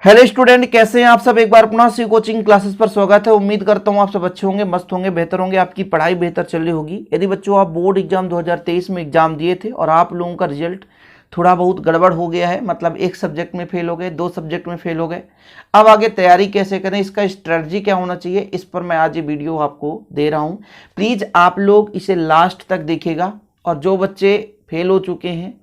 Hello student, कैसे हैं आप सब। एक बार पुनः सी कोचिंग क्लासेस पर स्वागत है। उम्मीद करता हूं आप सब अच्छे होंगे, मस्त होंगे, बेहतर होंगे, आपकी पढ़ाई बेहतर चल रही होगी। यदि बच्चों आप बोर्ड एग्जाम 2023 में एग्जाम दिए थे और आप लोगों का रिजल्ट थोड़ा बहुत गड़बड़ हो गया है, मतलब एक सब्जेक्ट में फेल हो गए, 2 सब्जेक्ट में फेल हो गए, अब आगे तैयारी कैसे करें, इसका स्ट्रेटजी क्या होना चाहिए, इस पर मैं आज ये वीडियो आपको दे रहा हूँ। प्लीज़ आप लोग इसे लास्ट तक देखिएगा और जो बच्चे फेल हो चुके हैं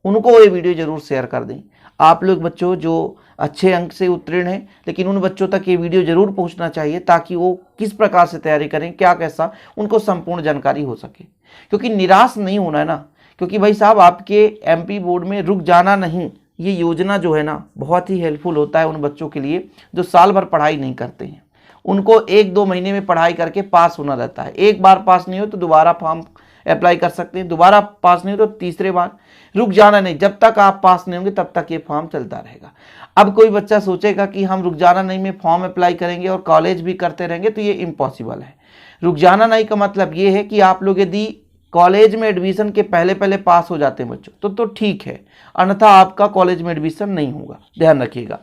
उनको ये वीडियो ज़रूर शेयर कर दें। आप लोग बच्चों जो अच्छे अंक से उत्तीर्ण हैं, लेकिन उन बच्चों तक ये वीडियो जरूर पहुंचना चाहिए ताकि वो किस प्रकार से तैयारी करें, क्या कैसा, उनको संपूर्ण जानकारी हो सके। क्योंकि निराश नहीं होना है ना, क्योंकि भाई साहब आपके एमपी बोर्ड में रुक जाना नहीं, ये योजना जो है ना बहुत ही हेल्पफुल होता है उन बच्चों के लिए जो साल भर पढ़ाई नहीं करते हैं। उनको 1-2 महीने में पढ़ाई करके पास होना रहता है। एक बार पास नहीं हो तो दोबारा फॉर्म अप्लाई कर सकते हैं, दोबारा पास नहीं हो तो तीसरे बार। रुक जाना नहीं, जब तक आप पास नहीं होंगे तब तक ये फॉर्म चलता रहेगा। अब कोई बच्चा सोचेगा कि हम रुक जाना नहीं में फॉर्म अप्लाई करेंगे और कॉलेज भी करते रहेंगे, तो ये इम्पॉसिबल है। रुक जाना नहीं का मतलब ये है कि आप लोग यदि कॉलेज में एडमिशन के पहले पहले पास हो जाते हैं बच्चों तो ठीक है, अन्यथा आपका कॉलेज में एडमिशन नहीं होगा, ध्यान रखिएगा।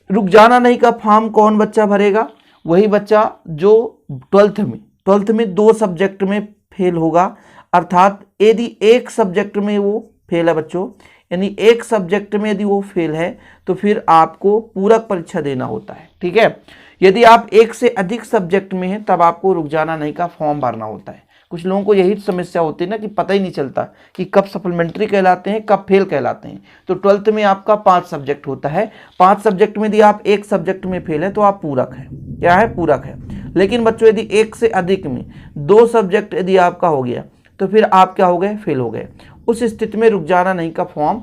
रुक जाना नहीं का फॉर्म कौन बच्चा भरेगा? वही बच्चा जो 12th में 2 सब्जेक्ट में फेल होगा, अर्थात यदि एक सब्जेक्ट में वो फेल है बच्चों, यानी एक सब्जेक्ट में यदि वो फेल है तो फिर आपको पूरक परीक्षा देना होता है, ठीक है। यदि आप एक से अधिक सब्जेक्ट में हैं तब आपको रुक जाना नहीं का फॉर्म भरना होता है। कुछ लोगों को यही समस्या होती है ना कि पता ही नहीं चलता कि कब सप्लीमेंट्री कहलाते हैं, कब फेल कहलाते हैं। तो 12th में आपका 5 सब्जेक्ट होता है, 5 सब्जेक्ट में यदि आप एक सब्जेक्ट में फेल है तो आप पूरक है। क्या है? पूरक है। लेकिन बच्चों यदि एक से अधिक में 2 सब्जेक्ट यदि आपका हो गया तो फिर आप क्या हो गए? फेल हो गए। उस स्थिति में रुक जाना नहीं का फॉर्म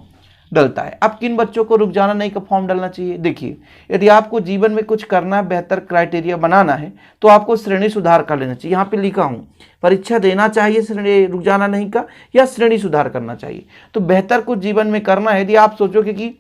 डलता है। अब किन बच्चों को रुक जाना नहीं का फॉर्म डालना चाहिए? देखिए, यदि आपको जीवन में कुछ करना है, बेहतर क्राइटेरिया बनाना है, तो आपको श्रेणी सुधार कर लेना चाहिए। यहाँ पे लिखा हूँ, परीक्षा देना चाहिए श्रेणी रुक जाना नहीं का या श्रेणी सुधार करना चाहिए। तो बेहतर कुछ जीवन में करना है, यदि आप सोचोगे कि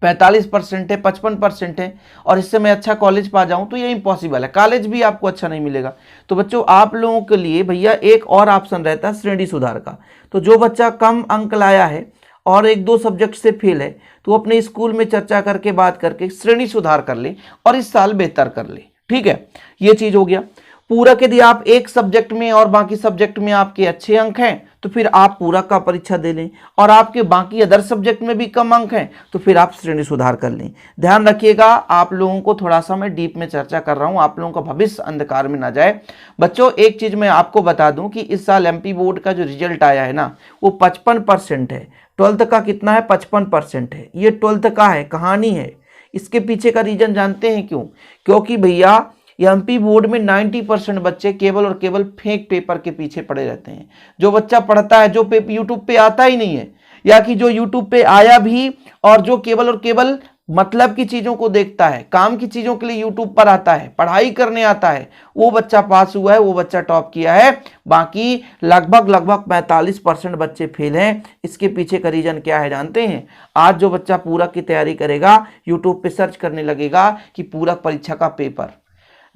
45% है, 55% है और इससे मैं अच्छा कॉलेज पा जाऊं, तो ये इम्पॉसिबल है। कॉलेज भी आपको अच्छा नहीं मिलेगा। तो बच्चों आप लोगों के लिए भैया एक और ऑप्शन रहता है श्रेणी सुधार का। तो जो बच्चा कम अंक लाया है और 1-2 सब्जेक्ट से फेल है तो अपने स्कूल में चर्चा करके बात करके श्रेणी सुधार कर ले और इस साल बेहतर कर ले, ठीक है। ये चीज हो गया। पूरक यदि आप एक सब्जेक्ट में और बाकी सब्जेक्ट में आपके अच्छे अंक हैं तो फिर आप पूरक का परीक्षा दे लें, और आपके बाकी अदर सब्जेक्ट में भी कम अंक हैं तो फिर आप श्रेणी सुधार कर लें। ध्यान रखिएगा, आप लोगों को थोड़ा सा मैं डीप में चर्चा कर रहा हूं, आप लोगों का भविष्य अंधकार में ना जाए। बच्चों एक चीज मैं आपको बता दूं कि इस साल एमपी बोर्ड का जो रिजल्ट आया है ना वो 55% है। 12th का कितना है? 55% है। ये 12th का है, कहानी है। इसके पीछे का रीजन जानते हैं क्यों? क्योंकि भैया एमपी बोर्ड में 90% बच्चे केवल और केवल फेक पेपर के पीछे पड़े रहते हैं। जो बच्चा पढ़ता है, जो यूट्यूब पे आता ही नहीं है, या कि जो यूट्यूब पे आया भी और जो केवल और केवल मतलब की चीजों को देखता है, काम की चीजों के लिए यूट्यूब पर आता है, पढ़ाई करने आता है, वो बच्चा पास हुआ है, वो बच्चा टॉप किया है। बाकी लगभग 45% बच्चे फेल हैं। इसके पीछे का रीजन क्या है जानते हैं? आज जो बच्चा पूरक की तैयारी करेगा, यूट्यूब पे सर्च करने लगेगा कि पूरक परीक्षा का पेपर,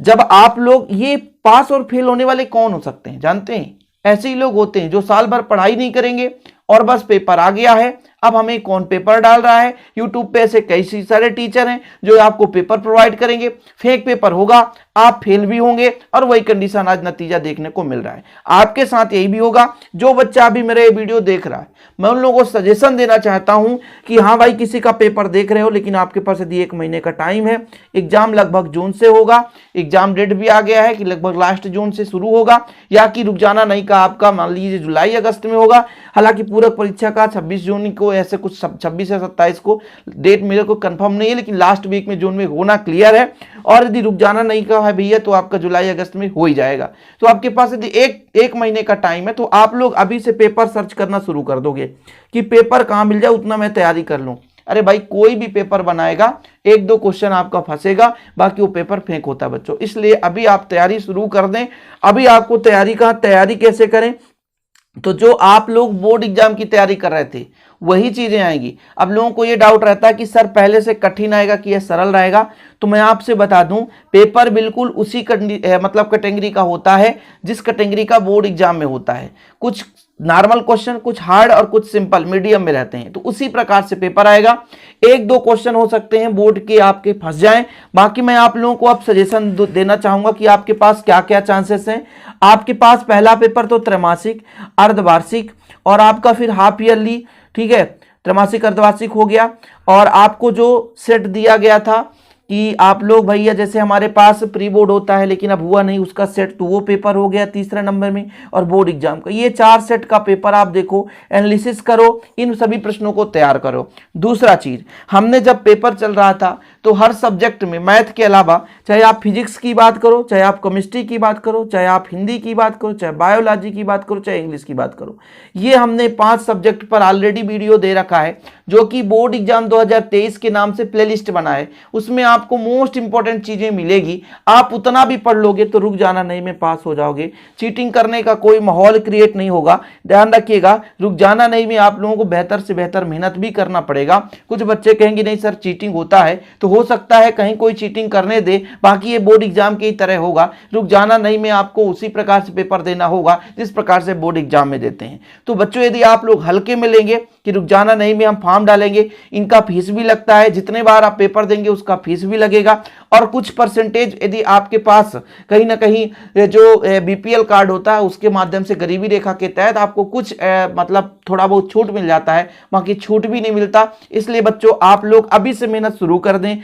जब आप लोग ये पास और फेल होने वाले कौन हो सकते हैं जानते हैं? ऐसे ही लोग होते हैं जो साल भर पढ़ाई नहीं करेंगे और बस पेपर आ गया है, अब हमें कौन पेपर डाल रहा है। यूट्यूब पे ऐसे कई सारे टीचर हैं जो आपको पेपर प्रोवाइड करेंगे, फेक पेपर होगा, आप फेल भी होंगे और वही कंडीशन आज नतीजा देखने को मिल रहा है। आपके साथ यही भी होगा। जो बच्चा अभी मेरा ये वीडियो देख रहा है, मैं उन लोगों को सजेशन देना चाहता हूं कि हाँ भाई, किसी का पेपर देख रहे हो लेकिन आपके पास यदि 1 महीने का टाइम है, एग्जाम लगभग जून से होगा, एग्जाम डेट भी आ गया है कि लगभग लास्ट जून से शुरू होगा, या कि रुक जाना नहीं का आपका मान लीजिए जुलाई अगस्त में होगा। हालांकि पूरक परीक्षा का 26 जून को, ऐसे कुछ 26 या 27 को डेट मेरे को कंफर्म नहीं है, लेकिन लास्ट वीक में जून में होना क्लियर है। और यदि रुक जाना नहीं का है भैया तो आपका जुलाई अगस्त में हो ही जाएगा। तो आपके पास यदि एक महीने का टाइम है तो आप लोग अभी से पेपर सर्च करना शुरू कर दोगे कि पेपर कहां मिल जाए, उतना मैं तैयारी कर लूं। अरे भाई, कोई भी पेपर बनाएगा 1-2 क्वेश्चन आपका फंसेगा, बाकी वो पेपर फेंक होता है बच्चों। इसलिए अभी आप तैयारी शुरू कर दें। अभी आपको तैयारी कैसे करें? तो जो आप लोग बोर्ड एग्जाम की तैयारी कर रहे थे वही चीजें आएंगी। अब लोगों को ये डाउट रहता है कि सर पहले से कठिन आएगा कि यह सरल रहेगा, तो मैं आपसे बता दूं पेपर बिल्कुल उसी मतलब कैटेगरी का होता है जिस कैटेगरी का बोर्ड एग्जाम में होता है। कुछ नॉर्मल क्वेश्चन, कुछ हार्ड और कुछ सिंपल मीडियम में रहते हैं, तो उसी प्रकार से पेपर आएगा। एक दो क्वेश्चन हो सकते हैं बोर्ड के आपके फंस जाएं, बाकी मैं आप लोगों को अब सजेशन देना चाहूंगा कि आपके पास क्या क्या चांसेस हैं। आपके पास पहला पेपर तो त्रैमासिक, अर्धवार्षिक और आपका फिर हाफ ईयरली, ठीक है, त्रैमासिक अर्धवार्षिक हो गया। और आपको जो सेट दिया गया था कि आप लोग भैया जैसे हमारे पास प्री बोर्ड होता है लेकिन अब हुआ नहीं उसका सेट, तो वो पेपर हो गया तीसरे नंबर में, और बोर्ड एग्जाम का ये 4 सेट का पेपर आप देखो, एनालिसिस करो, इन सभी प्रश्नों को तैयार करो। दूसरा चीज, हमने जब पेपर चल रहा था तो हर सब्जेक्ट में मैथ के अलावा, चाहे आप फिजिक्स की बात करो, चाहे आप केमिस्ट्री की बात करो, चाहे आप हिंदी की बात करो, चाहे बायोलॉजी की बात करो, चाहे इंग्लिश की बात करो, ये हमने 5 सब्जेक्ट पर ऑलरेडी वीडियो दे रखा है जो कि बोर्ड एग्जाम 2023 के नाम से प्लेलिस्ट बना है। उसमें आपको मोस्ट इंपॉर्टेंट चीजें मिलेगी, आप उतना भी पढ़ लोगे तो रुक जाना नहीं में पास हो जाओगे। चीटिंग करने का कोई माहौल क्रिएट नहीं होगा, ध्यान रखिएगा। रुक जाना नहीं में आप लोगों को बेहतर से बेहतर मेहनत भी करना पड़ेगा। कुछ बच्चे कहेंगे नहीं सर चीटिंग होता है, तो हो सकता है कहीं कोई चीटिंग करने दे, बाकी ये बोर्ड एग्जाम की तरह होगा। रुक जाना नहीं में आपको उसी प्रकार से पेपर देना होगा जिस प्रकार से बोर्ड एग्जाम में देते हैं। तो बच्चों यदि आप लोग हल्के में लेंगे कि रुक जाना नहीं में हम फॉर्म डालेंगे, इनका फीस भी लगता है, जितने बार आप पेपर देंगे उसका फीस भी लगेगा, और कुछ परसेंटेज यदि आपके पास कहीं ना कहीं जो बीपीएल कार्ड होता है उसके माध्यम से गरीबी रेखा के तहत आपको कुछ मतलब थोड़ा बहुत छूट मिल जाता है, बाकी छूट भी नहीं मिलता। इसलिए बच्चों आप लोग अभी से मेहनत शुरू कर दें।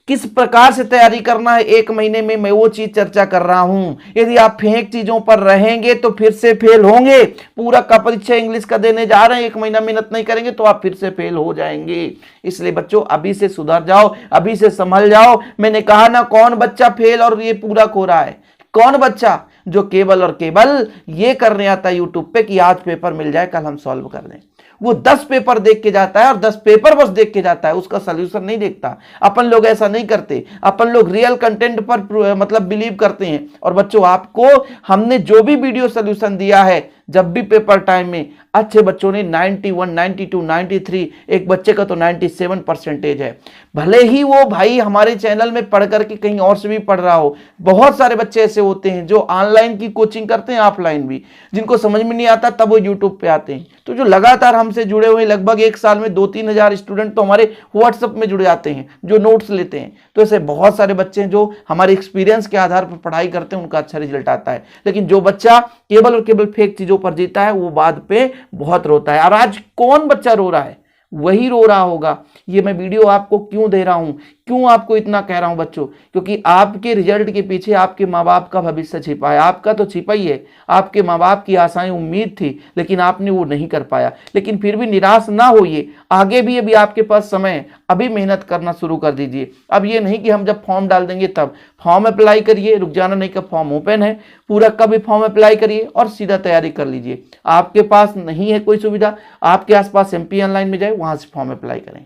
किस प्रकार से तैयारी करना है 1 महीने में, मैं वो चीज चर्चा कर रहा हूं। यदि आप फेक चीजों पर रहेंगे तो फिर से फेल होंगे। पूरा का परीक्षा इंग्लिश का देने जा रहे हैं, 1 महीना मेहनत नहीं करेंगे तो आप फिर से फेल हो जाएंगे। इसलिए बच्चों अभी से सुधर जाओ, अभी से संभल जाओ। मैंने कहा ना, कौन बच्चा फेल और ये पूरा हो रहा है? कौन बच्चा जो केवल और केवल ये करने आता है यूट्यूब पे कि आज पेपर मिल जाए कल हम सॉल्व कर दें। वो 10 पेपर देख के जाता है और 10 पेपर बस देख के जाता है, उसका सॉल्यूशन नहीं देखता। अपन लोग ऐसा नहीं करते, अपन लोग रियल कंटेंट पर मतलब बिलीव करते हैं। और बच्चों आपको हमने जो भी वीडियो सॉल्यूशन दिया है, जब भी पेपर टाइम में अच्छे बच्चों ने 91, 92, 93, एक बच्चे का तो 97% है। भले ही वो भाई हमारे चैनल में पढ़ करके कहीं और से भी पढ़ रहा हो। बहुत सारे बच्चे ऐसे होते हैं जो ऑनलाइन की कोचिंग करते हैं, ऑफलाइन भी, जिनको समझ में नहीं आता तब वो यूट्यूब पे आते हैं। तो जो लगातार हमसे जुड़े हुए लगभग 1 साल में 2-3 हजार स्टूडेंट तो हमारे व्हाट्सएप में जुड़ जाते हैं, जो नोट्स लेते हैं। तो ऐसे बहुत सारे बच्चे हैं जो हमारे एक्सपीरियंस के आधार पर पढ़ाई करते हैं, उनका अच्छा रिजल्ट आता है। लेकिन जो बच्चा केवल और केवल फेक चीजों पर जीता है वो बाद पे बहुत रोता है। और आज कौन बच्चा रो रहा है? वही रो रहा होगा। ये मैं वीडियो आपको क्यों दे रहा हूं, क्यों आपको इतना कह रहा हूं बच्चों? क्योंकि आपके रिजल्ट के पीछे आपके माँ बाप का भविष्य छिपा है। आपका तो छिपा ही है, आपके माँ बाप की आशाएं उम्मीद थी लेकिन आपने वो नहीं कर पाया। लेकिन फिर भी निराश ना होइए, आगे भी अभी आपके पास समय है, अभी मेहनत करना शुरू कर दीजिए। अब ये नहीं कि हम जब फॉर्म डाल देंगे तब फॉर्म अप्लाई करिए, रुक जाना नहीं का फॉर्म ओपन है, पूरा का भी फॉर्म अप्लाई करिए और सीधा तैयारी कर लीजिए। आपके पास नहीं है कोई सुविधा, आपके आसपास एमपी ऑनलाइन में जाए, वहां से फॉर्म अप्लाई करें।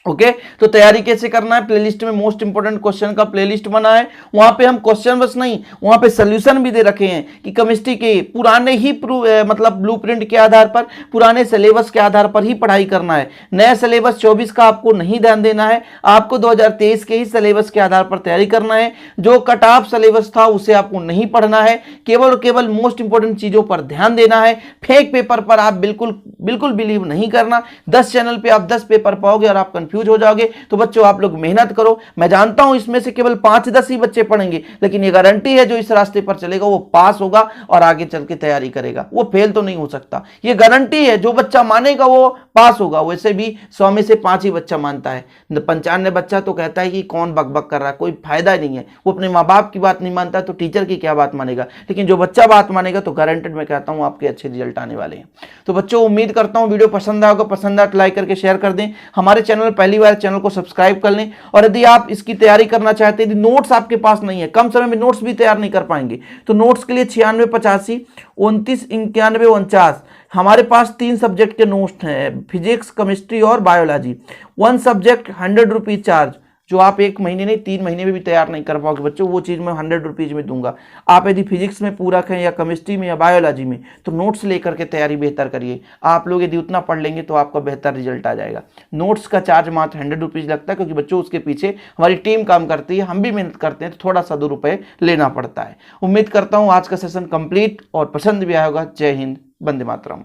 ओके तो तैयारी कैसे करना है? प्लेलिस्ट में मोस्ट इंपोर्टेंट क्वेश्चन का प्लेलिस्ट बना है, वहां पे हम क्वेश्चन बस नहीं, वहां पे सॉल्यूशन भी दे रखे हैं कि केमिस्ट्री के पुराने ही मतलब ब्लूप्रिंट के आधार पर, पुराने सिलेबस के आधार पर ही पढ़ाई करना है। नया सिलेबस 24 का आपको नहीं ध्यान देना है, आपको 2023 के ही सिलेबस के आधार पर तैयारी करना है। जो कट ऑफ सिलेबस था उसे आपको नहीं पढ़ना है, केवल और केवल मोस्ट इंपोर्टेंट चीजों पर ध्यान देना है। फेक पेपर पर आप बिल्कुल बिलीव नहीं करना। 10 चैनल पे आप 10 पेपर पाओगे और आप कंफ्यूज हो जाओगे। तो बच्चों आप लोग मेहनत करो। मैं जानता हूं इसमें से केवल 5-10 ही बच्चे पढ़ेंगे, लेकिन ये गारंटी है जो इस रास्ते पर चलेगा वो पास होगा और आगे चल के तैयारी करेगा, वो फेल तो नहीं हो सकता। ये गारंटी है, जो बच्चा मानेगा वो पास होगा। वैसे भी 100 में से 5 ही बच्चा मानता है, 95 बच्चा तो कहता है कि कौन बकबक कर रहा है, कोई फायदा नहीं है। वो अपने माँ बाप की बात नहीं मानता तो टीचर की क्या बात मानेगा। लेकिन जो बच्चा बात मानेगा तो गारंटेड मैं कहता हूं आपके अच्छे रिजल्ट आने वाले हैं। तो बच्चों उम्मीद करता हूं वीडियो पसंद आएगा, पसंद आए तो लाइक करके शेयर कर दें। हमारे चैनल पहली बार चैनल को सब्सक्राइब कर लें। और यदि आप इसकी तैयारी करना चाहते हैं, यदि नोट्स आपके पास नहीं है, कम समय में नोट्स भी तैयार नहीं कर पाएंगे, तो नोट्स के लिए 9685 29 91 49 हमारे पास 3 सब्जेक्ट के नोट्स हैं, फिजिक्स, केमिस्ट्री और बायोलॉजी। 1 सब्जेक्ट 100 रुपीज चार्ज, जो आप 1 महीने नहीं 3 महीने में भी तैयार नहीं कर पाओगे बच्चों, वो चीज़ मैं 100 रुपीज़ में दूंगा। आप यदि फिजिक्स में पूरक हैं या केमिस्ट्री में या बायोलॉजी में, तो नोट्स लेकर के तैयारी बेहतर करिए। आप लोग यदि उतना पढ़ लेंगे तो आपका बेहतर रिजल्ट आ जाएगा। नोट्स का चार्ज मात्र 100 रुपीज़ लगता है, क्योंकि बच्चों उसके पीछे हमारी टीम काम करती है, हम भी मेहनत करते हैं, तो थोड़ा सा 2 रुपये लेना पड़ता है। उम्मीद करता हूँ आज का सेशन कंप्लीट और पसंद भी आया होगा। जय हिंद, वंदे मातरम।